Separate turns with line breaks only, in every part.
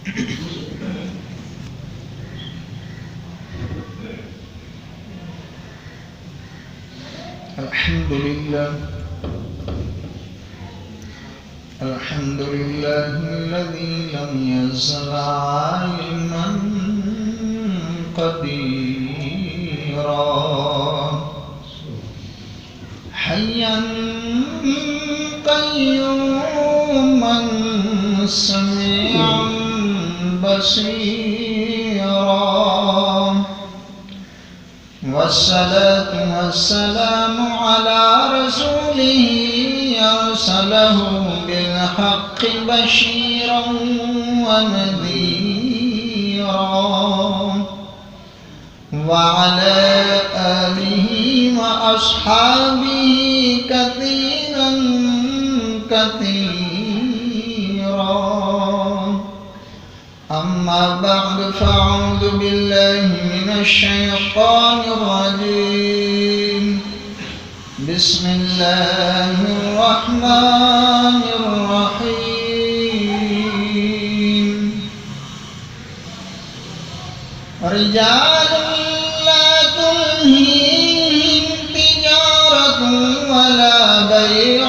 الحمد لله الذي لم يزل عالما قديرا حيا قيوما سميعا بصيرا والصلاة والسلام على رسوله أرسله بالحق بشيرا ونذيرا وعلى آله وأصحابه كثيرا كثيرا أما بعد فأعوذ بالله من الشيطان الرجيم بسم الله الرحمن الرحيم رجال لا تلهيهم تجارة ولا بيع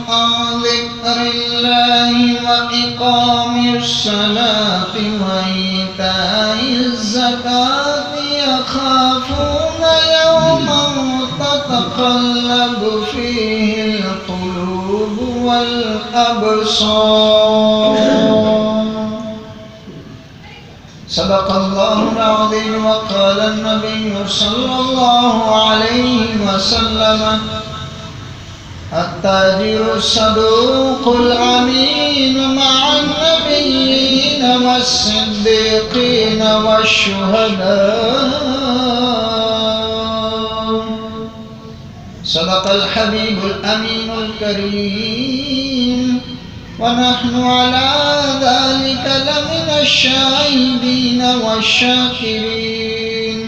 عن ذكر الله وإقام الصلاة وإيتاء الزكاة يخافون يوما تتقلب فيه القلوب والأبصار صدق الله العظيم. وقال النبي صلى الله عليه وسلم التاجر الصدوق الأمين مع النبيين والصديقين والشهداء. صدق الحبيب الأمين الكريم ونحن على ذلك لمن الشاهدين والشاكرين.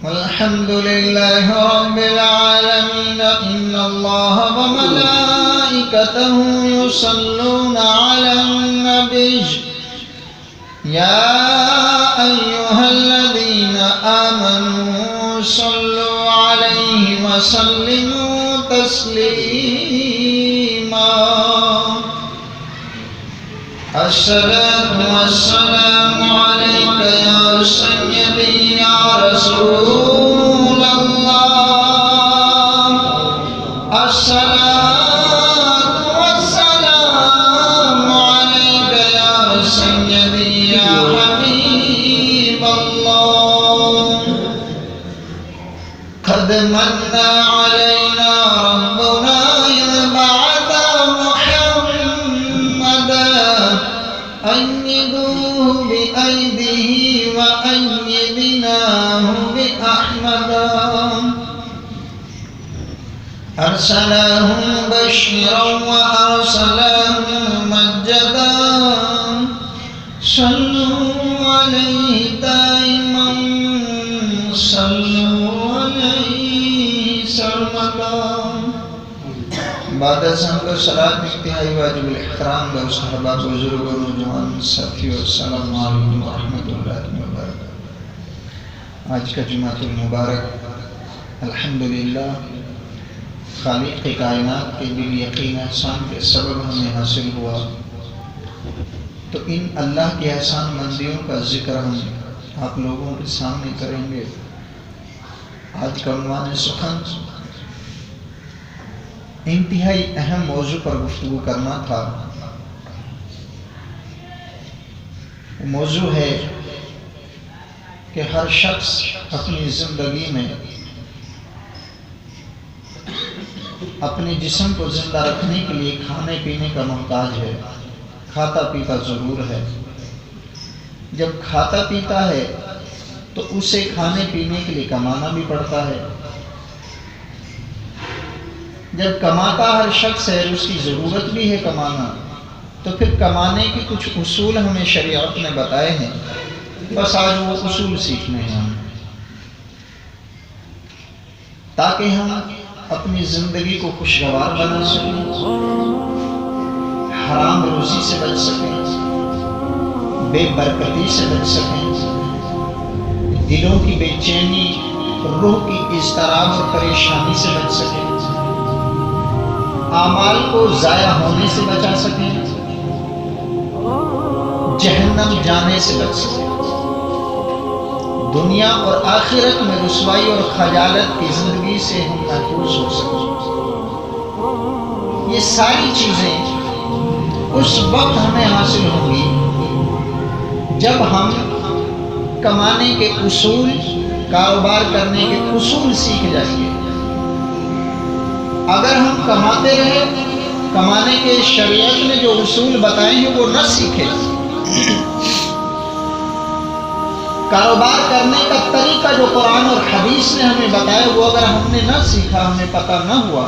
والحمد لله رب العالمين. إن الله وملائكته يصلون على النبي يا أيها الذين آمنوا صلوا عليه وسلموا تسليما. الصلاة والسلام عليك يا سيدي يا رسول الله. الصلاة والسلام عليك يا سيدي يا حبيب الله. قد من علينا ربنا إذ بعث محمدا أيدوه بأيده وأيدناه بأحمدا. أرسله بشيرا وأرسله مجدا. صلوا عليه دائما صلوا عليه سرمدا. بعد سنگ صلاة انتہائی واجب الاحترام دو صحابہ بزرگ و نوجوان ساتھیو السلام علیکم ورحمۃ اللہ وبرکاتہ. آج کا جمعہ المبارک الحمدللہ خالق کائنات کے بالیقین احسان کے سبب ہمیں حاصل ہوا، تو ان اللہ کے احسان مندیوں کا ذکر ہم آپ لوگوں کے سامنے کریں گے. آج کا عنوان سخن انتہائی اہم موضوع پر گفتگو کرنا تھا. موضوع ہے کہ ہر شخص اپنی زندگی میں اپنے جسم کو زندہ رکھنے کے لیے کھانے پینے کا محتاج ہے. کھاتا پیتا ضرور ہے. جب کھاتا پیتا ہے تو اسے کھانے پینے کے لیے کمانا بھی پڑتا ہے. جب کماتا ہر شخص ہے، اس کی ضرورت بھی ہے کمانا، تو پھر کمانے کے کچھ اصول ہمیں شریعت نے بتائے ہیں. بس آج وہ اصول سیکھنے ہیں ہم، تاکہ ہم اپنی زندگی کو خوشگوار بنا سکیں. حرام روزی سے بچ سکیں، بے برکتی سے بچ سکیں، دلوں کی بے چینی، روح کی اضطراب اور پریشانی سے بچ سکیں، اعمال کو ضائع ہونے سے بچا سکیں، جہنم جانے سے بچ سکیں، دنیا اور آخرت میں رسوائی اور خجالت کی زندگی سے ہم محفوظ ہو سکیں۔ یہ ساری چیزیں اس وقت ہمیں حاصل ہوں گی جب ہم کمانے کے اصول، کاروبار کرنے کے اصول سیکھ جائیں گے۔ اگر ہم کماتے رہے، کمانے کے شریعت نے جو اصول بتائے ہیں وہ نہ سیکھے، کاروبار کرنے کا طریقہ جو قرآن اور حدیث نے ہمیں بتایا وہ اگر ہم نے نہ سیکھا، ہمیں پتہ نہ ہوا،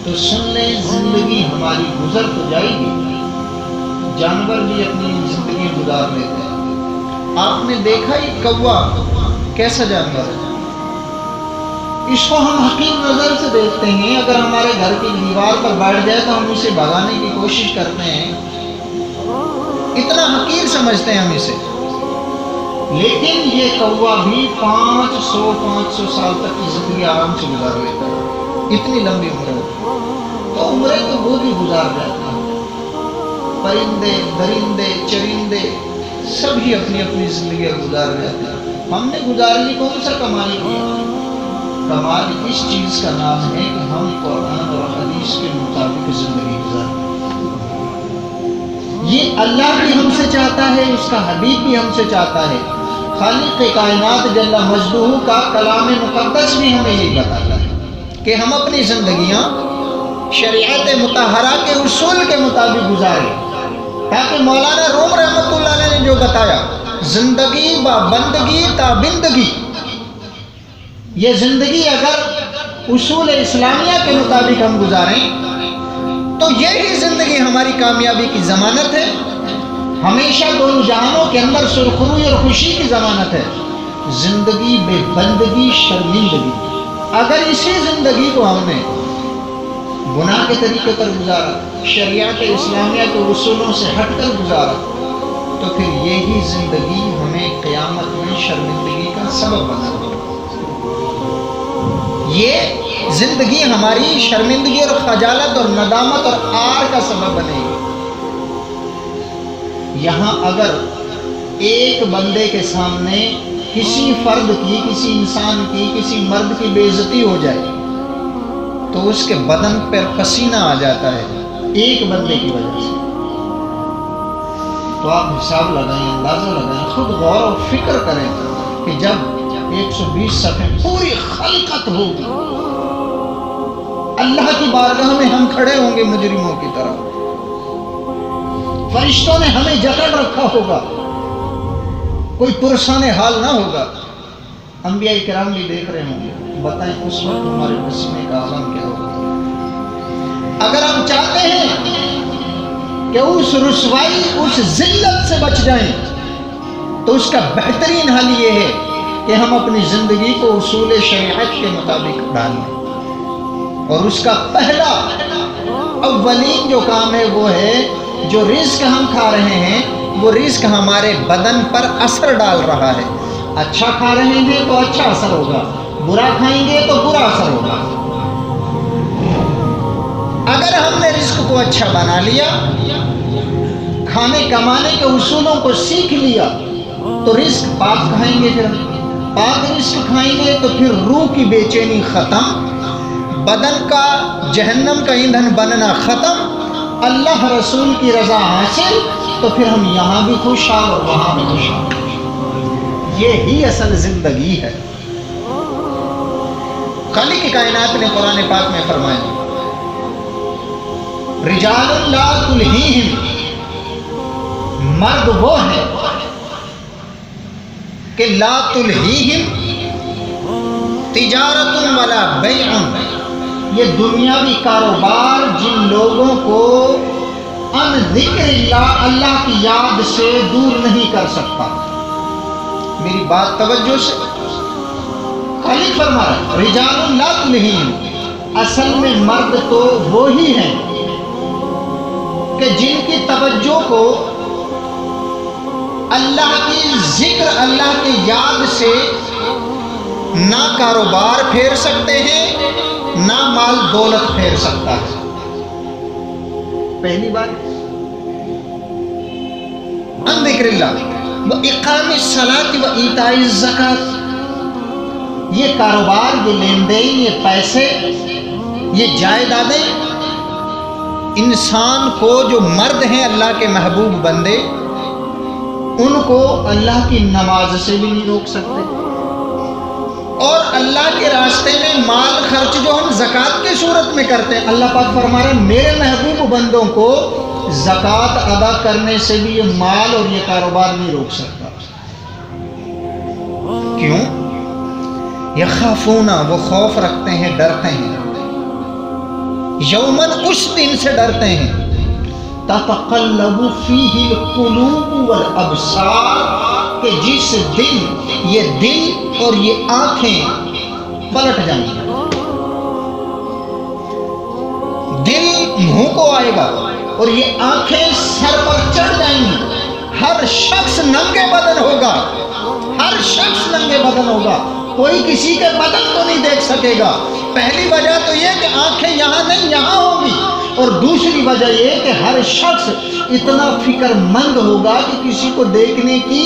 تو سن لیں زندگی ہماری گزر تو جائے گی۔ جانور بھی اپنی زندگی گزار لیتے ہیں۔ آپ نے دیکھا ہی کوا کیسا جانور ہے، اس کو ہم حقیر نظر سے دیکھتے ہیں، اگر ہمارے گھر کی دیوار پر بیٹھ جائے تو ہم اسے بھگانے کی کوشش کرتے ہیں، اتنا حقیر سمجھتے ہیں ہم اسے، لیکن یہ کوا بھی 500 سال تک کی زندگی آرام سے گزار لیتا ہے، اتنی لمبی عمر ہے، تو عمریں تو وہ بھی گزار جاتے ہیں۔ پرندے، درندے، چرندے سبھی اپنی اپنی زندگی گزار جاتے ہیں، ہم نے گزار لی، کون سا کمال کیا؟ کمال اس چیز کا نام ہے کہ ہم قرآن اور حدیث کے مطابق زندگی گزاریں۔ یہ اللہ بھی ہم سے چاہتا ہے، اس کا حبیب بھی ہم سے چاہتا ہے، خالق کائنات جل مجدہ کا کلام مقدس بھی ہمیں یہی بتاتا ہے کہ ہم اپنی زندگیاں شریعت مطہرہ کے اصول کے مطابق گزاریں، تاکہ مولانا روم رحمۃ اللہ علیہ نے جو بتایا، زندگی با بندگی تا بندگی، یہ زندگی اگر اصول اسلامیہ کے مطابق ہم گزاریں تو یہی زندگی ہماری کامیابی کی ضمانت ہے، ہمیشہ دونوں جہانوں کے اندر سرخروئی اور خوشی کی ضمانت ہے۔ زندگی بے بندگی، شرمندگی، اگر اسی زندگی کو ہم نے گناہ کے طریقے پر گزارا، شریعت اسلامیہ کے اصولوں سے ہٹ کر گزارا، تو پھر یہی زندگی ہمیں قیامت میں شرمندگی کا سبب بنا دے۔ یہ زندگی ہماری شرمندگی اور خجالت اور ندامت اور عار کا سبب بنے گی۔ یہاں اگر ایک بندے کے سامنے کسی فرد کی، کسی انسان کی، کسی مرد کی بے عزتی ہو جائے تو اس کے بدن پر پسینہ آ جاتا ہے، ایک بندے کی وجہ سے۔ تو آپ حساب لگائیں، اندازہ لگائیں، خود غور و فکر کریں کہ جب 120 صفحے پوری خلقت ہوگی، اللہ کی بارگاہ میں ہم کھڑے ہوں گے مجرموں کی طرح، فرشتوں نے ہمیں جکڑ رکھا ہوگا، کوئی پرسان حال نہ ہوگا، انبیاء کرام بھی دیکھ رہے ہوں گے، بتائیں اس وقت ہمارے پسینے کا عالم کیا ہوگا؟ اگر ہم چاہتے ہیں کہ اس رسوائی، اس ذلت سے بچ جائیں، تو اس کا بہترین حل یہ ہے کہ ہم اپنی زندگی کو اصول شریعت کے مطابق ڈالیں، اور اس کا پہلا اولین جو کام ہے وہ ہے جو رزق ہم کھا رہے ہیں، وہ رزق ہمارے بدن پر اثر ڈال رہا ہے۔ اچھا کھا رہے ہیں تو اچھا اثر ہوگا، برا کھائیں گے تو برا اثر ہوگا۔ اگر ہم نے رزق کو اچھا بنا لیا، کھانے کمانے کے اصولوں کو سیکھ لیا، تو رزق پاک کھائیں گے، پھر پاک رزق کھائیں گے تو پھر روح کی بے چینی ختم، بدن کا جہنم کا ایندھن بننا ختم، اللہ رسول کی رضا حاصل، تو پھر ہم یہاں بھی خوشحال اور وہاں بھی خوشحال۔ یہی اصل زندگی ہے۔ خالق کائنات نے قرآن پاک میں فرمایا، رجال لا تلہیہم، مرد وہ ہے کہ لا تلہیہم تجارت ولا بیع، یہ دنیاوی کاروبار جن لوگوں کو ان ذکر اللہ، اللہ کی یاد سے دور نہیں کر سکتا۔ میری بات توجہ سے، خالق فرما رہا ہے رجال لا تلہیہم، اصل میں مرد تو وہی ہیں کہ جن کی توجہ کو اللہ کی ذکر، اللہ کی یاد سے نہ کاروبار پھیر سکتے ہیں، نہ مال دولت پھیر سکتا ہے۔ پہلی بات ان ذکر اللہ وإقام الصلاة وإیتاء الزکاۃ، یہ کاروبار، یہ لین دین، یہ پیسے، یہ جائیدادیں انسان کو، جو مرد ہیں اللہ کے محبوب بندے، ان کو اللہ کی نماز سے بھی نہیں روک سکتے، اور اللہ کے راستے میں مال خرچ جو ہم زکوٰۃ کی صورت میں کرتے ہیں، اللہ پاک فرما رہے ہیں میرے محبوب بندوں کو زکوٰۃ ادا کرنے سے بھی یہ مال اور یہ کاروبار نہیں روک سکتا۔ کیوں؟ یخافون، وہ خوف رکھتے ہیں، ڈرتے ہیں، یومن، اس دن سے ڈرتے ہیں، تتقلب فیہ القلوب والابصار، کہ جس دن یہ دل اور یہ آنکھیں پلٹ جائیں گی، دل منہ کو آئے گا اور یہ آنکھیں سر پر چڑھ جائیں گی، ہر شخص ننگے بدن ہوگا، ہر شخص ننگے بدن ہوگا، کوئی کسی کے بدن کو نہیں دیکھ سکے گا۔ پہلی وجہ تو یہ کہ آنکھیں یہاں نہیں یہاں ہوگی، اور دوسری وجہ یہ کہ ہر شخص اتنا فکر مند ہوگا کہ کسی کو دیکھنے کی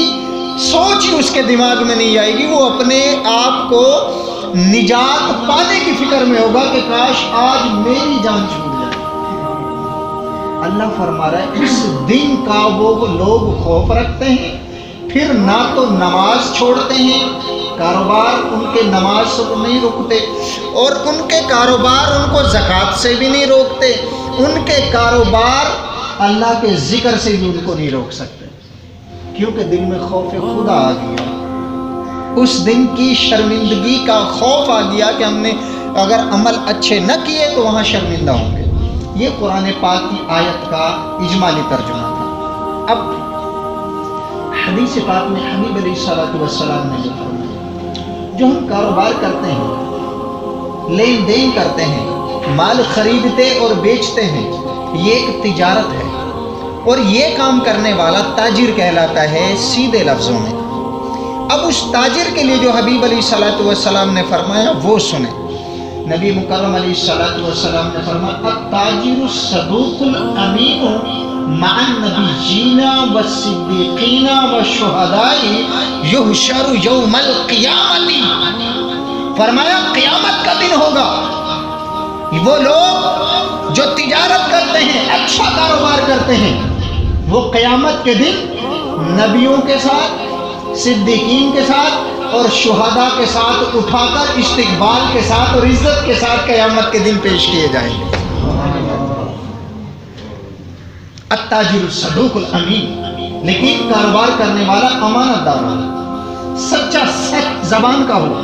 سوچ ہی اس کے دماغ میں نہیں آئے گی، وہ اپنے آپ کو نجات پانے کی فکر میں ہوگا کہ کاش آج میری جان چھوٹ جائے۔ اللہ فرما رہا ہے اس دن کا وہ لوگ خوف رکھتے ہیں، پھر نہ تو نماز چھوڑتے ہیں، کاروبار ان کے نماز سے نہیں روکتے، اور ان کے کاروبار ان کو زکوٰۃ سے بھی نہیں روکتے، ان کے کاروبار اللہ کے ذکر سے بھی ان کو نہیں روک سکتے، کیونکہ دل میں خوف خدا آ گیا، اس دن کی شرمندگی کا خوف آ گیا کہ ہم نے اگر عمل اچھے نہ کیے تو وہاں شرمندہ ہوں گے۔ یہ قرآن پاک کی آیت کا اجمالی ترجمہ تھا۔ اب حدیث پاک میں حبیب علیہ السلام نے جو فرمایا، جو ہم کاروبار کرتے ہیں، لین دین کرتے ہیں، مال خریدتے اور بیچتے ہیں، یہ ایک تجارت ہے، اور یہ کام کرنے والا تاجر کہلاتا ہے سیدھے لفظوں میں۔ اب اس تاجر کے لیے جو حبیب علیہ السلام نے فرمایا وہ سنیں۔ نبی مکرم علیہ السلام نے فرمایا التاجر الصدوق الامین مع النبیین والصدیقین والشہداء یحشر یوم القیامت، فرمایا قیامت کا دن ہوگا، وہ لوگ جو تجارت کرتے ہیں، اچھا کاروبار کرتے ہیں، وہ قیامت کے دن نبیوں کے ساتھ، صدیقین کے ساتھ اور شہداء کے ساتھ اٹھا کر استقبال کے ساتھ اور عزت کے ساتھ قیامت کے دن پیش کیے جائیں گے۔ التاجر الصدوق الامین، لیکن کاروبار کرنے والا امانت دار ہو، سچا سچ زبان کا ہو،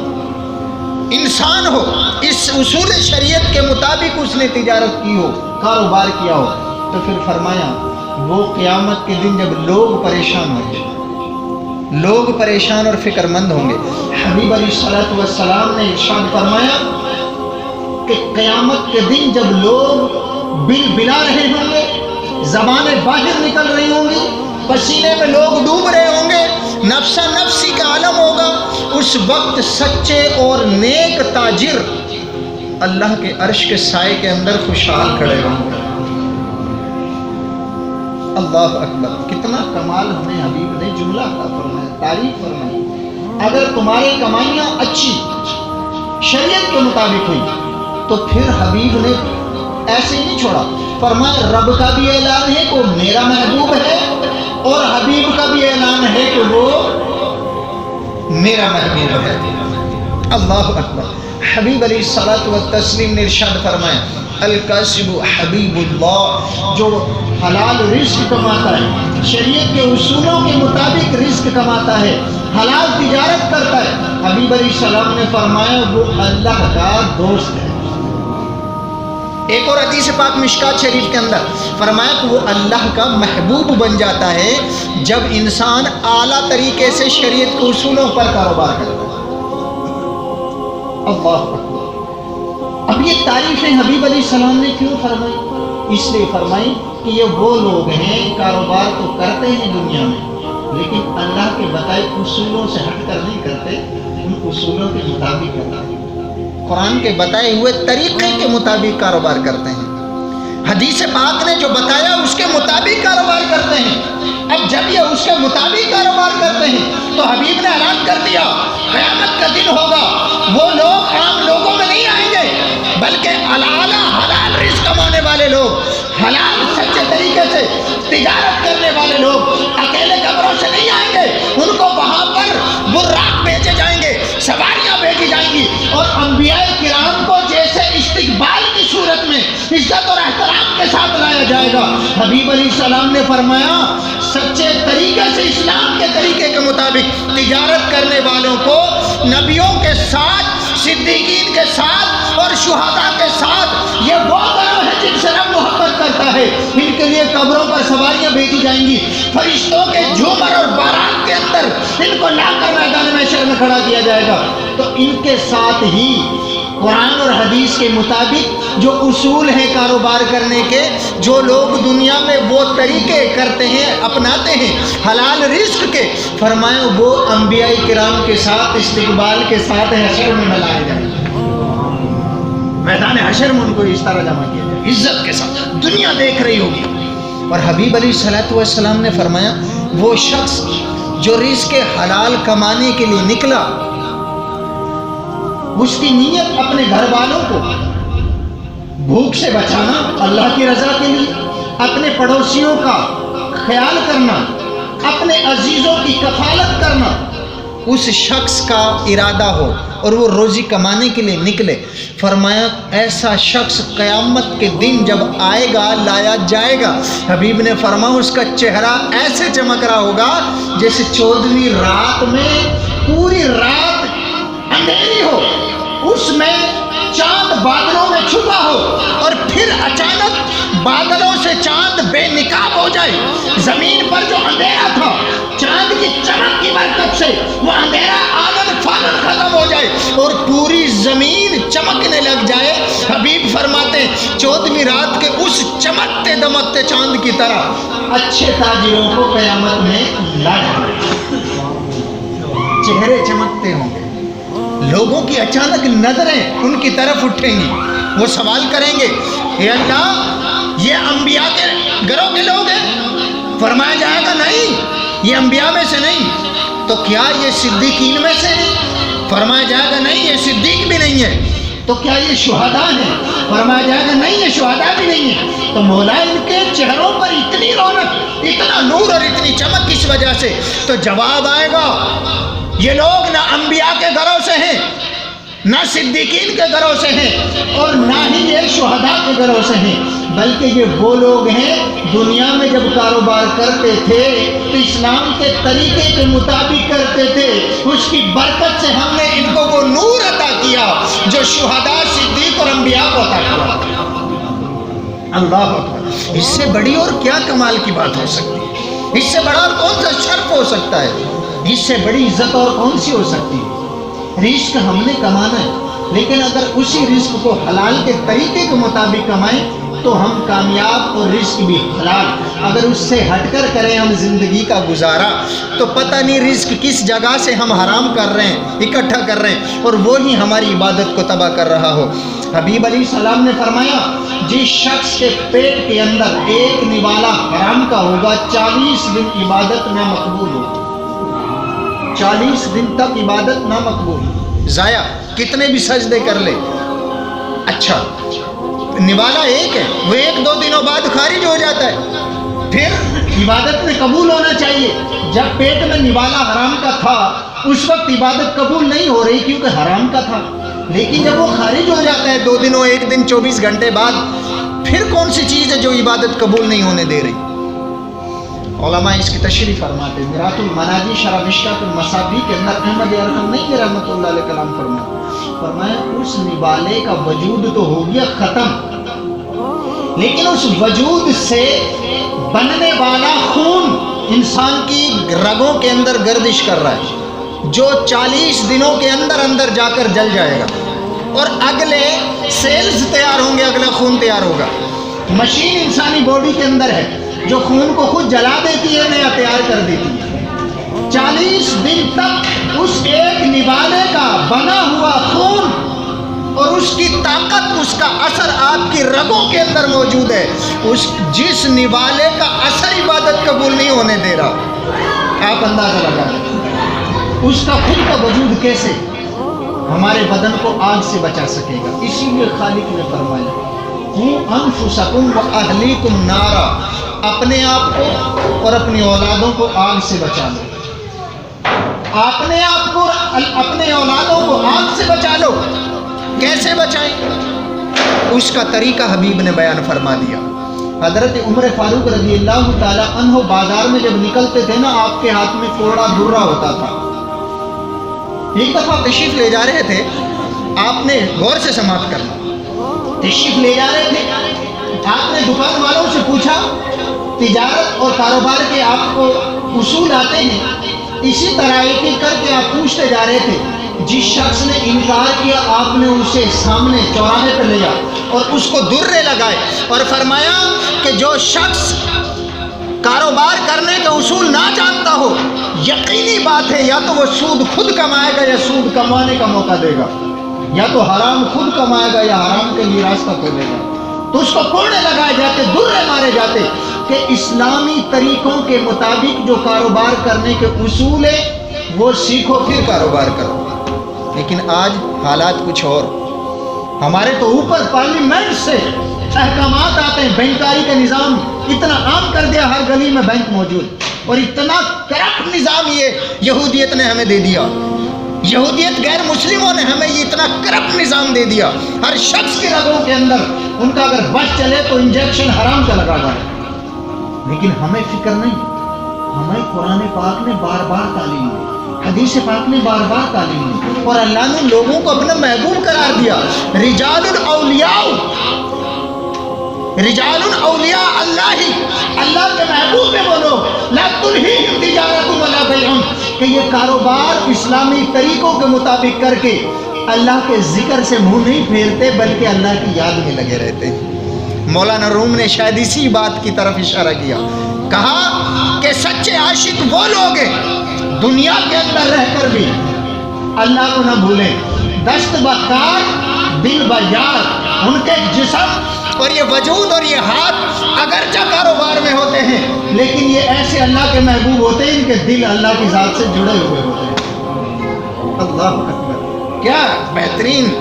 انسان ہو، اس اصول شریعت کے مطابق اس نے تجارت کی ہو، کاروبار کیا ہو، تو پھر فرمایا وہ قیامت کے دن جب لوگ پریشان ہوں گے، لوگ پریشان اور فکر مند ہوں گے، حبیب علیہ السلام نے ارشاد فرمایا کہ قیامت کے دن جب لوگ بل بلا رہے ہوں گے، زبانیں باہر نکل رہی ہوں گی، پسینے میں لوگ ڈوب رہے ہوں گے، نفسا نفسی کا عالم ہوگا، اس وقت سچے اور نیک تاجر اللہ کے عرش کے سائے کے اندر خوشحال کھڑے ہوں گے۔ اللہ اکبر، کتنا کمال ہمیں حبیب نے جملہ عطا فرمایا، تعریف فرمائی۔ اگر تمہاری کمائیاں اچھی شریعت کے مطابق ہوئی تو پھر حبیب نے ایسے نہیں چھوڑا، فرمایا رب کا بھی اعلان ہے کہ وہ میرا محبوب ہے، اور حبیب کا بھی اعلان ہے کہ وہ میرا محبوب ہے۔ اللہ اکبر، حبیب علیہ الصلوۃ والتسلیم نے ارشاد فرمایا الکاسب حبیب اللہ، جو حلال رزق کماتا ہے، شریعت کے اصولوں کے مطابق رزق کماتا ہے، حلال تجارت کرتا ہے، حبیب علیہ السلام نے فرمایا وہ اللہ کا دوست ہے۔ ایک اور حدیث پاک مشکات شریف کے اندر فرمایا کہ وہ اللہ کا محبوب بن جاتا ہے جب انسان اعلیٰ طریقے سے شریعت کے اصولوں پر کاروبار کرتا ہے۔ اللہ اکبر، اب یہ تعریفیں حبیب علیہ السلام نے کیوں فرمائی؟ اس لیے فرمائی کہ یہ وہ لوگ ہیں کاروبار تو کرتے ہیں دنیا میں لیکن اللہ کے بتائے اصولوں سے ہٹ کر نہیں کرتے، ان اصولوں کے مطابق کرتے ہیں، قرآن کے بتائے ہوئے طریقے کے مطابق کاروبار کرتے ہیں، حدیث پاک نے جو بتایا اس کے مطابق کاروبار کرتے ہیں۔ اب جب یہ اس کے مطابق کاروبار کرتے ہیں تو حبیب نے اعلان کر دیا قیامت کا دن ہوگا، وہ لوگ عام لوگوں میں نہیں آئیں گے بلکہ اعلیٰ حلال رزق کمانے والے لوگ، حلال سچے طریقے سے تجارت کرنے والے لوگ اکیلے قبروں سے نہیں آئیں گے، ان کو وہاں پر براق بھیجے جائیں گے، سواریاں بھیجی جائیں گی، اور انبیاء کرام کو جیسے استقبال کی صورت میں عزت اور احترام کے ساتھ لایا جائے گا۔ حبیب علیہ السلام نے فرمایا سچے طریقے سے اسلام کے طریقے کے مطابق تجارت کرنے والوں کو نبیوں کے ساتھ، صدیقین کے ساتھ اور شہداء کے ساتھ، یہ وہ گروہ ہے جن سے رب محبت کرتا ہے، ان کے لیے قبروں پر سواریاں بھیجی جائیں گی، فرشتوں کے جھومر اور بارات کے اندر ان کو لا کر میدان محشر میں کھڑا کیا جائے گا۔ تو ان کے ساتھ ہی قرآن اور حدیث کے مطابق جو اصول ہیں کاروبار کرنے کے، جو لوگ دنیا میں وہ طریقے کرتے ہیں، اپناتے ہیں حلال رزق کے، فرمایا وہ انبیاء کرام کے ساتھ استقبال کے ساتھ حشر میں ملائے جائیں گے، میدان حشر میں ان کو اس طرح جمع کیا جائے عزت کے ساتھ، دنیا دیکھ رہی ہوگی۔ اور حبیب علیہ السلام نے فرمایا وہ شخص جو رزق حلال کمانے کے لیے نکلا، اس کی نیت اپنے گھر والوں کو بھوک سے بچانا اللہ کی رضا کے لیے، اپنے پڑوسیوں کا خیال کرنا، اپنے عزیزوں کی کفالت کرنا، اس شخص کا ارادہ ہو اور وہ روزی کمانے کے لیے نکلے، فرمایا ایسا شخص قیامت کے دن جب آئے گا، لایا جائے گا، حبیب نے فرمایا اس کا چہرہ ایسے چمک رہا ہوگا جیسے 14ویں رات میں پوری رات اندھیری ہو، اس میں چاند بادلوں میں چھپا ہو، اور پھر اچانک بادلوں سے چاند بے نقاب ہو جائے، زمین پر جو اندھیرا تھا چاند کی چمک کی برکت سے وہ اندھیرا آنن فانن ختم ہو جائے اور پوری زمین چمکنے لگ جائے۔ حبیب فرماتے ہیں 14ویں رات کے اس چمکتے دمکتے چاند کی طرح اچھے تاجروں کو قیامت میں لا جائے، چہرے چمکتے ہوں گے، لوگوں کی اچانک نظریں ان کی طرف اٹھیں گی، وہ سوال کریں گے اے اللہ یہ انبیاء کے گروہ کے لوگ ہیں؟ فرمایا جائے گا نہیں، یہ انبیاء میں سے نہیں۔ تو کیا یہ صدیقین میں سے ہیں؟ فرمایا جائے گا نہیں، یہ صدیق بھی نہیں ہے۔ تو کیا یہ شہداء ہیں؟ فرمایا جائے گا نہیں، یہ شہداء بھی نہیں ہے۔ تو مولا ان کے چہروں پر اتنی رونق، اتنا نور اور اتنی چمک کس وجہ سے؟ تو جواب آئے گا یہ لوگ نہ انبیاء کے گھروں سے ہیں، نہ صدیقین کے گھروں سے ہیں، اور نہ ہی یہ شہداء کے گھروں سے ہیں، بلکہ یہ وہ لوگ ہیں دنیا میں جب کاروبار کرتے تھے تو اسلام کے طریقے کے مطابق کرتے تھے، اس کی برکت سے ہم نے ان کو وہ نور عطا کیا جو شہداء، صدیق اور انبیاء کو عطا کیا۔ اللہ اکبر، اس سے بڑی اور کیا کمال کی بات ہو سکتی ہے؟ اس سے بڑا اور کون سا شرف ہو سکتا ہے؟ اس سے بڑی عزت اور کون سی ہو سکتی ہے؟ رزق ہم نے کمانا ہے، لیکن اگر اسی رزق کو حلال کے طریقے کے مطابق کمائیں تو ہم کامیاب، اور رزق بھی حلال۔ اگر اس سے ہٹ کر کریں ہم زندگی کا گزارا تو پتہ نہیں رزق کس جگہ سے ہم حرام کر رہے ہیں، اکٹھا کر رہے ہیں، اور وہی ہماری عبادت کو تباہ کر رہا ہو۔ حبیب علیہ السلام نے فرمایا جس شخص کے پیٹ کے اندر ایک نوالا حرام کا ہوگا 40 دن عبادت نہ مقبول ہوگی، 40 دن تک عبادت نہ مقبول، ضائع، کتنے بھی سجدے کر لے۔ اچھا نوالا ایک ہے، وہ 1-2 دنوں بعد خارج ہو جاتا ہے، پھر عبادت میں قبول ہونا چاہیے۔ جب پیٹ میں نوالا حرام کا تھا اس وقت عبادت قبول نہیں ہو رہی کیونکہ حرام کا تھا، لیکن جب وہ خارج ہو جاتا ہے 2 دنوں، 1 دن 24 گھنٹے بعد، پھر کون سی چیز ہے جو عبادت قبول نہیں ہونے دے رہی؟ علماء اس کی تشریح فرماتے ہیں، میرات المناجی شرح مشکات المصابیح کے اندر احمد ارحم نہیں رحمۃ اللہ علیہ کلام فرمایا اس نوالے کا وجود تو ہو گیا ختم، لیکن اس وجود سے بننے والا خون انسان کی رگوں کے اندر گردش کر رہا ہے، جو 40 دنوں کے اندر اندر جا کر جل جائے گا، اور اگلے سیلز تیار ہوں گے، اگلا خون تیار ہوگا، مشین انسانی باڈی کے اندر ہے جو خون کو خود جلا دیتی ہے، نیا تیار کر دیتی ہے۔ 40 دن تک اس ایک نوالے کا بنا ہوا خون اور اس کی طاقت، اس کا اثر آپ کی رگوں کے اندر موجود ہے۔ جس نوالے کا اثر عبادت قبول نہیں ہونے دے رہا، آپ اندازہ لگائیں اس کا خود کا وجود کیسے ہمارے بدن کو آگ سے بچا سکے گا۔ اسی لیے خالق نے فرمایا قُوا أَنفُسَكُمْ وَأَهْلِيكُمْ نَارًا، اپنے آپ کو اور اپنی اولادوں کو آگ سے بچا لو۔ اپنے آپ کو اپنے اولادوں کو آگ سے بچا لو۔ کیسے بچائیں؟ اس کا طریقہ حبیب نے بیان فرما دیا۔ حضرت عمر فاروق رضی اللہ تعالی عنہ بازار میں جب نکلتے تھے نا، آپ کے ہاتھ میں کوڑا درہ ہوتا تھا۔ ایک دفعہ تشریف لے جا رہے تھے، آپ نے غور سے سماعت کرنا، تشریف لے جا رہے تھے، آپ نے دکان والوں سے پوچھا، تجارت اور کاروبار کے آپ کو اصول آتے ہیں، اسی طرح ایک ایک کر کے آپ پوچھتے جا رہے تھے۔ جس شخص نے انکار کیا، آپ نے اسے سامنے چوراہے پہ لیا اور اس کو درے لگائے اور فرمایا کہ جو شخص کاروبار کرنے کے اصول نہ جانتا ہو، یقینی بات ہے یا تو وہ سود خود کمائے گا یا سود کمانے کا موقع دے گا، یا تو حرام خود کمائے گا یا حرام کے لیے راستہ کھولے گا۔ تو اس کو کوڑے لگائے جاتے، درے مارے جاتے کہ اسلامی طریقوں کے مطابق جو کاروبار کرنے کے اصول ہیں وہ سیکھو پھر کاروبار کرو۔ لیکن آج حالات کچھ اور، ہمارے تو اوپر پارلیمنٹ سے احکامات آتے ہیں، بینکاری کا نظام اتنا عام کر دیا، ہر گلی میں بینک موجود، اور اتنا کرپٹ نظام یہ یہودیت نے ہمیں دے دیا، یہودیت غیر مسلموں نے ہمیں یہ اتنا کرپٹ نظام دے دیا۔ ہر شخص کے رگوں کے اندر ان کا اگر بس چلے تو انجیکشن حرام کا لگا گا، لیکن ہمیں فکر نہیں۔ ہمیں قرآن پاک نے بار بار تعلیم دی، حدیث پاک نے بار بار تعلیم دی، اور اللہ نے لوگوں کو اپنا محبوب قرار دیا۔ رجال اولیاء اللہ، اللہ کے محبوب میں وہ لوگ، لا تلہیہم تجارت ولا بیع، کہ یہ کاروبار اسلامی طریقوں کے مطابق کر کے اللہ کے ذکر سے منہ نہیں پھیرتے بلکہ اللہ کی یاد میں لگے رہتے ہیں۔ مولانا روم نے شاید اسی بات کی طرف اشارہ کیا، کہا کہ سچے عاشق وہ لوگ ہیں دنیا کے اندر رہ کر بھی اللہ کو نہ بھولیں، دست بکار دل بیار، ان کے جسم اور یہ وجود اور یہ ہاتھ اگرچہ کاروبار میں ہوتے ہیں لیکن یہ ایسے اللہ کے محبوب ہوتے ہیں ان کے دل اللہ کی ذات سے جڑے ہوئے ہوتے ہیں۔ اللہ اکبر، کیا بہترین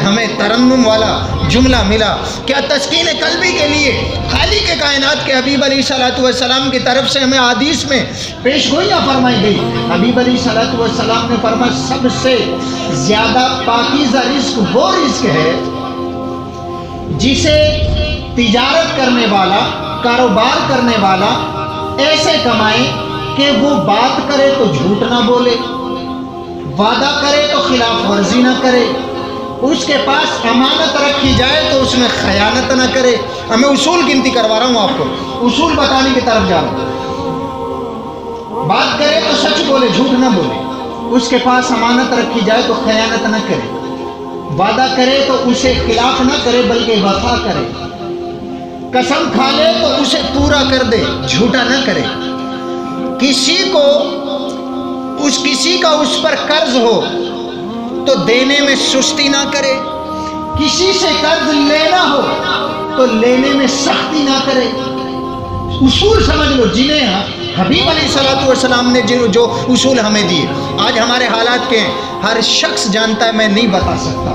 ہمیں ترنم والا جملہ ملا، کیا تسکین قلبی کے لیے خالق کائنات کے حبیب علیہ الصلوۃ والسلام کی طرف سے ہمیں حدیث میں پیش گوئیاں فرمائی گئی۔ حبیب علیہ الصلوۃ والسلام نے فرمایا سب سے زیادہ پاکیزہ رزق وہ رزق ہے جسے تجارت کرنے والا، کاروبار کرنے والا ایسے کمائے کہ وہ بات کرے تو جھوٹ نہ بولے، وعدہ کرے تو خلاف ورزی نہ کرے، اس کے پاس امانت رکھی جائے تو اس میں خیانت نہ کرے۔ میں اصول گنتی کروا رہا ہوں، آپ کو اصول بتانے کی طرف جا رہا ہوں۔ بات کرے تو سچ بولے، جھوٹ نہ بولے، اس کے پاس امانت رکھی جائے تو خیانت نہ کرے، وعدہ کرے تو اسے خلاف نہ کرے بلکہ وفا کرے، قسم کھا لے تو اسے پورا کر دے، جھوٹا نہ کرے، کسی کا اس پر قرض ہو تو دینے میں سستی نہ کرے، کسی سے قرض لینا ہو تو لینے میں سختی نہ کرے۔ اصول سمجھ لو جنہیں حبیب علیہ الصلوۃ والسلام نے جو اصول ہمیں دیے۔ آج ہمارے حالات کے ہر شخص جانتا ہے، میں نہیں بتا سکتا،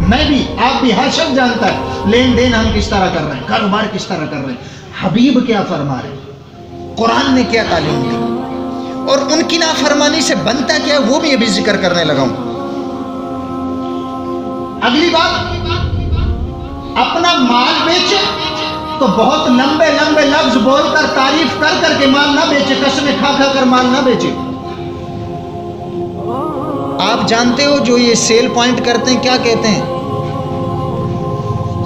میں بھی، آپ بھی، ہر شخص جانتا ہے لین دین ہم کس طرح کر رہے ہیں، کاروبار کس طرح کر رہے ہیں، حبیب کیا فرما رہے ہیں، قرآن نے کیا تعلیم دی، اور ان کی نافرمانی سے بنتا کیا وہ بھی ابھی ذکر کرنے لگا ہوں۔ اگلی بات، اپنا مال بیچے تو بہت لمبے لمبے لفظ بول کر، تعریف کر کر کے مال نہ بیچے، قسمیں کھا کھا کر مال نہ بیچے۔ آپ جانتے ہو جو یہ سیل پوائنٹ کرتے ہیں کیا کہتے ہیں؟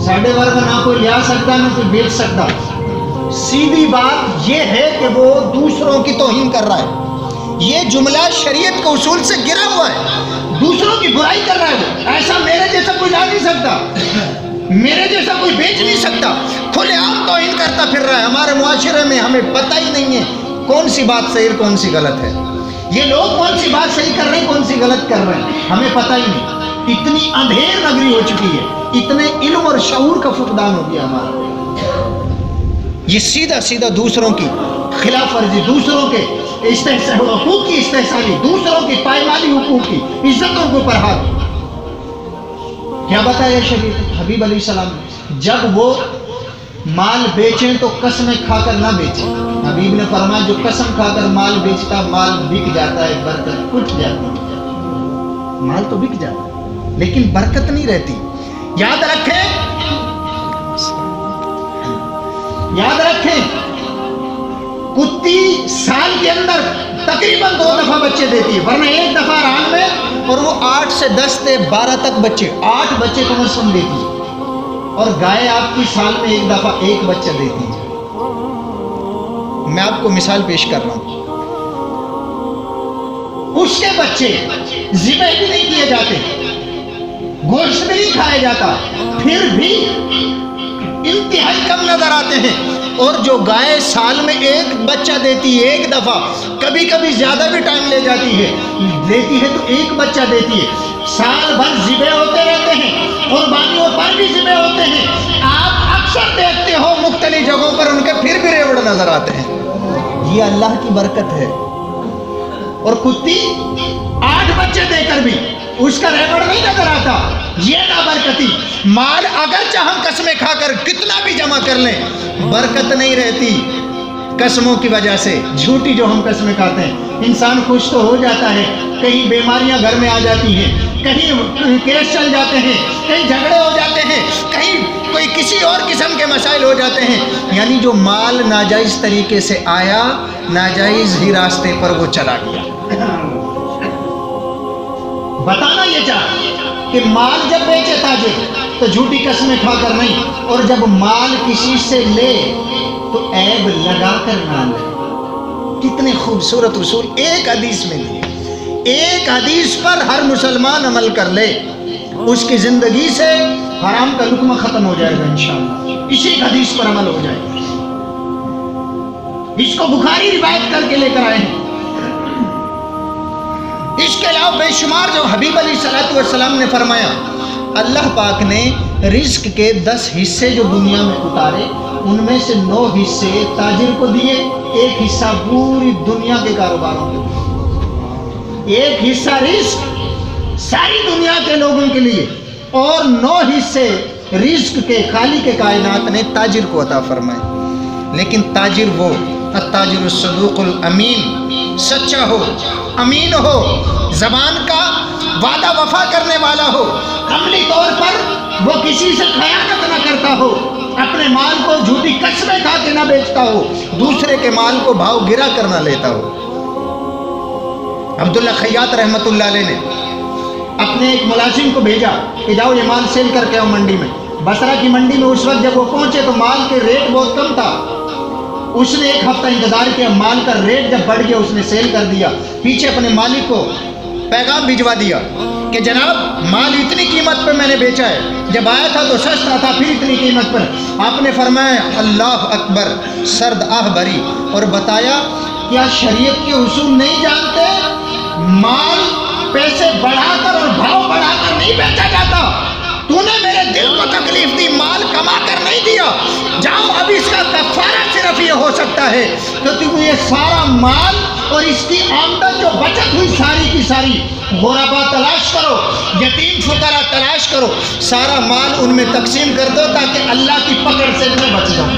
ساڑھے ورگا نہ کوئی لیا سکتا نہ کوئی بیچ سکتا۔ سیدھی بات یہ ہے کہ وہ دوسروں کی توہین کر رہا ہے، یہ جملہ شریعت کے اصول سے گرا ہوا ہے، دوسروں کی برائی کر رہا ہے وہ، ایسا میرے جیسا کوئی لا نہیں سکتا۔ میرے جیسا کوئی بیچ نہیں سکتا، کھلے عام توہین کرتا پھر رہا ہے ہمارے معاشرے میں، ہمیں پتہ ہی نہیں ہے کون سی بات صحیح کون سی غلط ہے، یہ لوگ کون سی بات صحیح کر رہے ہیں کون سی غلط کر رہے ہیں، ہمیں پتہ ہی نہیں۔ اتنی اندھیر نگری ہو چکی ہے، اتنے علم اور شعور کا فقدان ہو گیا ہمارا، یہ سیدھا سیدھا دوسروں کی خلاف ورزی، دوسروں کے حقوق کی استحصالی، دوسروں کی پائمالی حقوق کی عزتوں کے اوپر ہاتھ۔ کیا بتایا شریف حبیب علیہ السلام نے؟ جب وہ مال بیچیں تو قسمیں کھا کر نہ بیچیں۔ حبیب نے فرمایا جو قسم کھا کر مال بیچتا مال بک جاتا ہے، برکت اٹھ جاتی ہے۔ مال تو بک جاتا ہے لیکن برکت نہیں رہتی۔ یاد رکھیں کتی سال کے اندر تقریباً 2 دفعہ بچے دیتی ہے، ورنہ ایک دفعہ ران میں، اور وہ 8 سے 10 سے 12 تک بچے، 8 بچے کم از کم دیتی ہے، اور گائے آپ کی سال میں ایک دفعہ 1 بچہ دیتی ہے۔ میں آپ کو مثال پیش کر رہا ہوں، اس کے بچے ذبح بھی نہیں کیے جاتے، گوشت بھی نہیں کھایا جاتا، پھر بھی انتہائی کم نظر آتے ہیں، اور جو گائے سال میں 1 بچہ دیتی ہے ایک دفعہ، کبھی کبھی زیادہ بھی ٹائم لے جاتی ہے، دیتی ہے تو 1 بچہ دیتی ہے، سال بھر ذبح ہوتے رہتے ہیں، قربانیوں پر بھی ذبح ہوتے ہیں، آپ اکثر دیکھتے ہو مختلف جگہوں پر ان کے پھر بھی ریوڑ نظر آتے ہیں، یہ اللہ کی برکت ہے۔ اور کتی 8 بچے دے کر بھی اس کا ریوڑ نہیں نظر آتا، یہ نابرکتی۔ مال اگرچہ ہم قسمیں کھا کر کتنا بھی جمع کر لیں، برکت نہیں رہتی قسموں کی وجہ سے، جھوٹی جو ہم قسمیں کھاتے ہیں۔ انسان خوش تو ہو جاتا ہے، کہیں بیماریاں گھر میں آ جاتی ہیں، کہیں کیس چل جاتے ہیں، کہیں جھگڑے ہو جاتے ہیں، کہیں کوئی کسی اور قسم کے مسائل ہو جاتے ہیں، یعنی جو مال ناجائز طریقے سے آیا، ناجائز ہی راستے پر وہ چلا گیا۔ بتانا یہ چاہ کہ مال جب بیچے تاجر تو جھوٹی قسمیں کھا کر نہیں، اور جب مال کسی سے لے تو عیب لگا کر نہ لے۔ کتنے خوبصورت اصول ایک حدیث میں دیے، ایک حدیث پر ہر مسلمان عمل کر لے، اس کی زندگی سے حرام کا لقمہ ختم ہو جائے گا انشاءاللہ، اسی حدیث پر عمل ہو جائے گا۔ اس کو بخاری روایت کر کے لے کر آئے ہیں۔ اس کے علاوہ بے شمار جو حبیب علیہ السلام نے فرمایا، اللہ پاک نے رزق کے 10 حصے جو دنیا میں اتارے، ان میں سے 9 حصے تاجر کو دیے، 1 حصہ پوری دنیا کے کاروباروں کے لیے، 1 حصہ رزق ساری دنیا کے لوگوں کے لیے، اور 9 حصے رزق کے خالق کے کائنات نے تاجر کو عطا فرمائے۔ لیکن تاجر وہ التاجر الصدوق الامین، سچا ہو، امین ہو، زبان کا وعدہ وفا کرنے والا ہو، عملی طور پر وہ کسی سے خیانت نہ کرتا ہو، اپنے مال کو جھوٹی قسمیں کھا کے نہ بیچتا ہو، دوسرے کے مال کو بھاؤ گرا کر نہ لیتا ہو۔ عبداللہ خیاط رحمت اللہ علیہ نے اپنے ایک ملازم کو بھیجا کہ جاؤ یہ مال سیل کر کے آؤ منڈی میں۔ بصرہ کی منڈی میں اس وقت جب وہ پہنچے تو مال کے ریٹ بہت کم تھا، اس نے 1 ہفتہ انتظار کیا، مال کا ریٹ جب بڑھ گیا اس نے سیل کر دیا، پیچھے اپنے مالک کو پیغام بھجوا دیا کہ جناب مال اتنی قیمت پر میں نے بیچا ہے، جب آیا تھا تو سستا تھا، پھر اتنی قیمت پر۔ آپ نے فرمایا اللہ اکبر، سرد آہ بری، اور بتایا کیا شریعت کے اصول نہیں جانتے؟ مال پیسے بڑھا کر اور بھاؤ بڑھا کر نہیں بیچا جاتا، تو نے میرے دل کو تکلیف دی، مال کما کر نہیں دیا، جاؤ اب اس کا کفارہ صرف یہ ہو سکتا ہے کہ تم یہ سارا مال اور اس کی آمدن جو بچت ہوئی ساری کی ساری غربا تلاش کرو، یتیم فقراء تلاش کرو، سارا مال ان میں تقسیم کر دو تاکہ اللہ کی پکڑ سے میں بچ جاؤں۔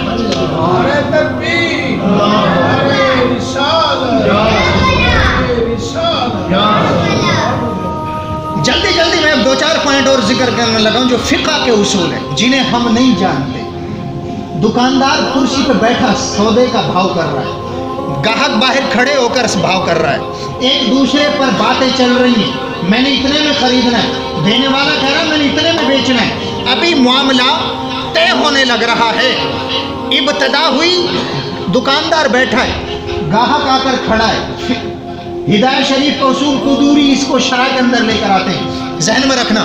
نعرہ تکبیر، نعرہ رسالت، جلدی جلدی میں اب 2-4 پوائنٹ اور ذکر کرنے لگا ہوں جو فقہ کے اصول ہیں جنہیں ہم نہیں جانتے۔ دکاندار کرسی پہ بیٹھا سودے کا بھاؤ کر رہا ہے، گاہک باہر کھڑے ہو کر بھاؤ کر رہا ہے، ایک دوسرے پر باتیں چل رہی ہیں، میں نے اتنے میں خریدنا ہے، دینے والا کہہ رہا ہے میں نے اتنے میں بیچنا ہے، ابھی معاملہ طے ہونے لگ رہا ہے، ابتدا ہوئی، دکاندار بیٹھا ہے، گاہک آ کر کھڑا ہے۔ ہدایت شریف کا اصول قدوری اس کو شرح کے اندر لے کر آتے ہیں، ذہن میں رکھنا،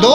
2,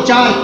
4,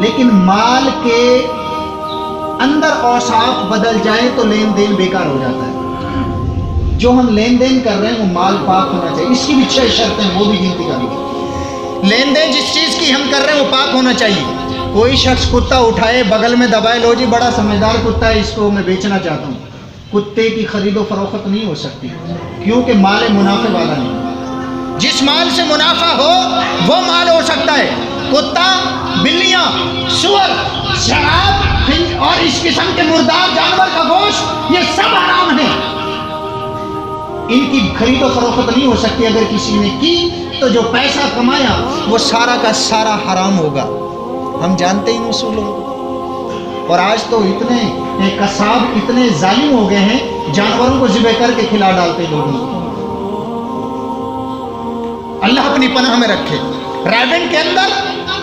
لیکن مال کے اندر اوصاف بدل جائیں تو لین دین بیکار ہو جاتا ہے۔ جو ہم لین دین کر رہے ہیں وہ مال پاک ہونا چاہیے، اس کی بھی 6 شرطیں وہ بھی گنتی کریں۔ لین دین جس چیز کی ہم کر رہے ہیں وہ پاک ہونا چاہیے۔ کوئی شخص کتا اٹھائے بغل میں دبائے، لو جی بڑا سمجھدار کتا ہے، اس کو میں بیچنا چاہتا ہوں، کتے کی خرید و فروخت نہیں ہو سکتی، کیونکہ مال منافع والا نہیں۔ جس مال سے منافع ہو وہ مال ہو سکتا ہے۔ کتا، بلیاں، سور، شراب اور اس قسم کے مردار جانور کا گوشت یہ سب حرام ہے، ان کی خرید و فروخت نہیں ہو سکتی۔ اگر کسی نے کی تو جو پیسہ کمایا وہ سارا کا سارا حرام ہوگا۔ ہم جانتے ہیں ان اصولوں کو، اور آج تو اتنے قصاب اتنے ظالم ہو گئے ہیں، جانوروں کو ذبح کر کے کھلا ڈالتے لوگوں کو۔ اللہ اپنی پناہ میں رکھے۔ رائبن کے اندر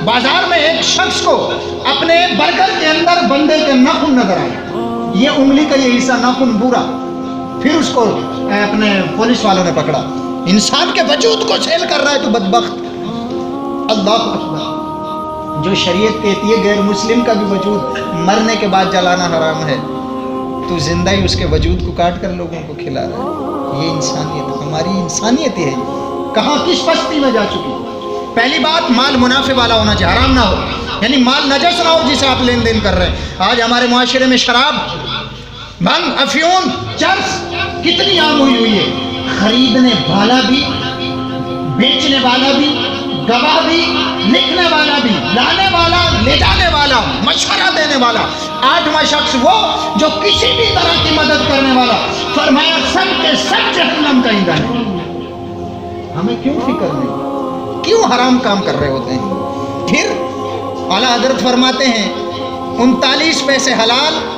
بازار میں ایک شخص کو اپنے برگر کے اندر بندے کے ناخن نظر آئے، یہ انگلی کا یہ حصہ ناخن برا، پھر اس کو اپنے پولیس والوں نے پکڑا۔ انسان کے وجود کو سیل کر رہا ہے تو بدبخت۔ اللہ اکبر۔ جو شریعت کہتی ہے غیر مسلم کا بھی وجود مرنے کے بعد جلانا حرام ہے، تو زندہ ہی اس کے وجود کو کاٹ کر لوگوں کو کھلا رہا ہے۔ یہ انسانیت، ہماری انسانیت ہے، کہاں کس پستی میں جا چکی۔ پہلی بات، مال منافع والا ہونا چاہیے، حرام نہ ہو، یعنی مال نجس نہ ہو جسے آپ لین دین کر رہے ہیں۔ آج ہمارے معاشرے میں شراب، بھنگ، افیون، چرس کتنی عام ہوئی ہے۔ خریدنے والا بھی، بیچنے والا بھی، گواہ بھی، لکھنے والا بھی، لانے والا، لے جانے والا، مشورہ دینے والا، 8واں شخص وہ جو کسی بھی طرح کی مدد کرنے والا۔ فرمایا سب کے سب جہنم کا ایندھن ہے۔ ہمیں کیوں فکر نہیں، کیوں حرام کام کر رہے ہوتے ہیں؟ پھر اعلیٰ حضرت فرماتے ہیں 39 پیسے حلال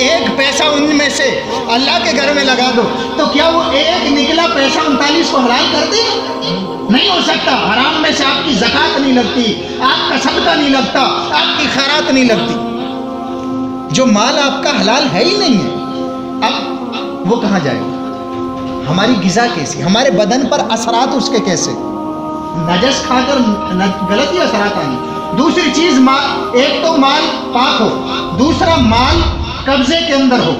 1 پیسہ ان میں سے اللہ کے گھر میں لگا دو، تو کیا وہ ایک نکلا پیسہ 39 کو حلال کر دے؟ نہیں ہو سکتا۔ حرام میں سے آپ کی زکوٰۃ نہیں لگتی، آپ کا صدقہ نہیں لگتا، آپ کی خیرات نہیں لگتی۔ جو مال آپ کا حلال ہے ہی نہیں ہے، اب وہ کہاں جائے گا؟ ہماری غذا کیسی، ہمارے بدن پر اثرات اس کے کیسے؟ نجس کھا کر غلط ہی اثرات آئیں گے۔ دوسری چیز، ایک تو مال پاک ہو، دوسرا مال قبضے کے اندر ہو۔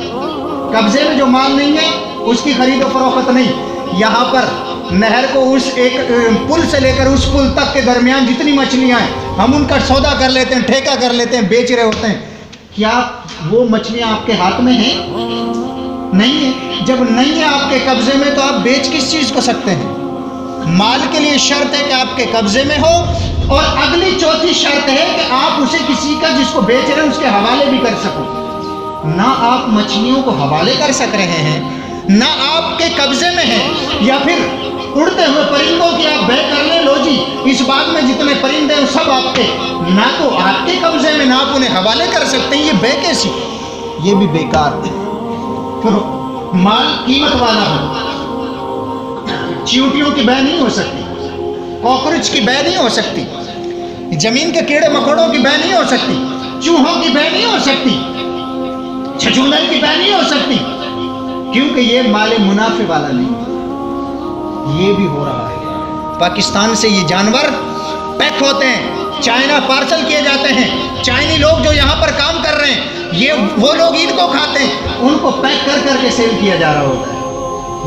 قبضے میں جو مال نہیں ہے اس کی خرید و فروخت نہیں۔ یہاں پر نہر کو اس ایک پل سے لے کر اس پل تک کے درمیان جتنی مچھلیاں ہیں ہم ان کا سودا کر لیتے ہیں، ٹھیکہ کر لیتے ہیں، بیچ رہے ہوتے ہیں۔ کیا وہ مچھلیاں آپ کے ہاتھ میں ہیں؟ نہیں ہے۔ جب نہیں ہے آپ کے قبضے میں تو آپ بیچ کس چیز کو سکتے ہیں؟ مال کے لیے شرط ہے کہ آپ کے قبضے میں ہو، اور اگلی چوتھی شرط ہے کہ آپ اسے کسی کا جس کو بیچ رہے ہیں اس کے حوالے بھی کر سکو۔ نہ آپ مچھلیوں کو حوالے کر سک رہے ہیں، نہ آپ کے قبضے میں ہیں، یا پھر اڑتے ہوئے پرندوں کی آپ بے کر لیں، لو جی اس باغ میں جتنے پرندے ہیں سب آپ کے، نہ تو آپ کے قبضے میں نہ آپ انہیں حوالے کر سکتے ہیں۔ یہ بے کیسی؟ یہ بھی بیکار ہے۔ پھر مال قیمت والا ہو، چیونٹیوں کی بے نہیں ہو سکتی، کاکروچ کی بے نہیں ہو سکتی، زمین کے کیڑے مکوڑوں کی بے نہیں ہو سکتی، چوہوں کی بے نہیں ہو سکتی، چھچھولر کی بے نہیں ہو سکتی، کیونکہ یہ مال منافع والا نہیں۔ یہ بھی ہو رہا ہے۔ پاکستان سے یہ جانور پیک ہوتے ہیں، چائنا پارسل کیے جاتے ہیں، چائنی لوگ جو یہاں پر کام کر رہے ہیں یہ وہ لوگ ان کو کھاتے ہیں، ان کو پیک کر کر کے سیل کیا جا رہا ہوتا ہے۔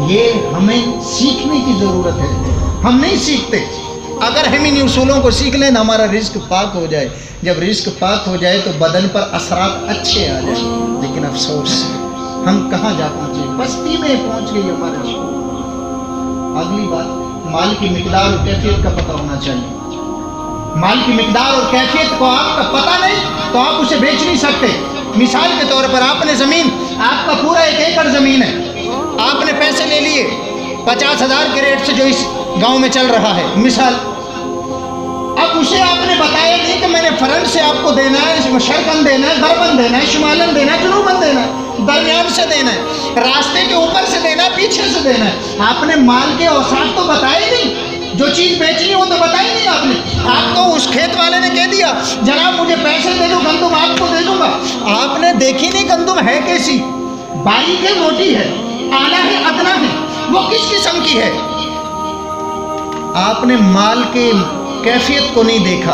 یہ ہمیں سیکھنے کی ضرورت ہے، ہم نہیں سیکھتے۔ اگر ہم ان اصولوں کو سیکھ لیں تو ہمارا رزق پاک ہو جائے۔ جب رزق پاک ہو جائے تو بدن پر اثرات اچھے آ جائیں، لیکن افسوس ہم کہاں جا پہنچے، بستی میں پہنچ گئی ہمارے شعور۔ اگلی بات، مال کی مقدار اور کیفیت کا پتہ ہونا چاہیے۔ مال کی مقدار اور کیفیت کو آپ کا پتہ نہیں تو آپ اسے بیچ نہیں سکتے۔ مثال کے طور پر آپ نے زمین، آپ کا پورا 1 ایکڑ زمین ہے، آپ نے پیسے لے لیے 50,000 کے ریٹ سے جو اس گاؤں میں چل رہا ہے مثال، اب اسے آپ نے بتایا نہیں کہ میں نے فرنٹ سے آپ کو دینا ہے، شرقاً دینا ہے، غرباً دینا ہے، شمالاً دینا ہے، جنوباً دینا ہے، درمیان سے دینا ہے، راستے کے اوپر سے دینا ہے، پیچھے سے دینا ہے۔ آپ نے مال کے اوصاف تو بتائے نہیں، جو چیز بیچنی ہو تو بتائی نہیں آپ نے۔ آپ کو اس کھیت والے نے کہہ دیا جناب مجھے پیسے دے دو، گندم آپ کو دے دوں گا، آپ نے دیکھی نہیں گندم ہے کیسی، باریک ہے، موٹی ہے، اعلیٰ ہے، ادنا ہے، وہ کس قسم کی ہے۔ آپ نے مال کے کیفیت کو نہیں دیکھا،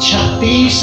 36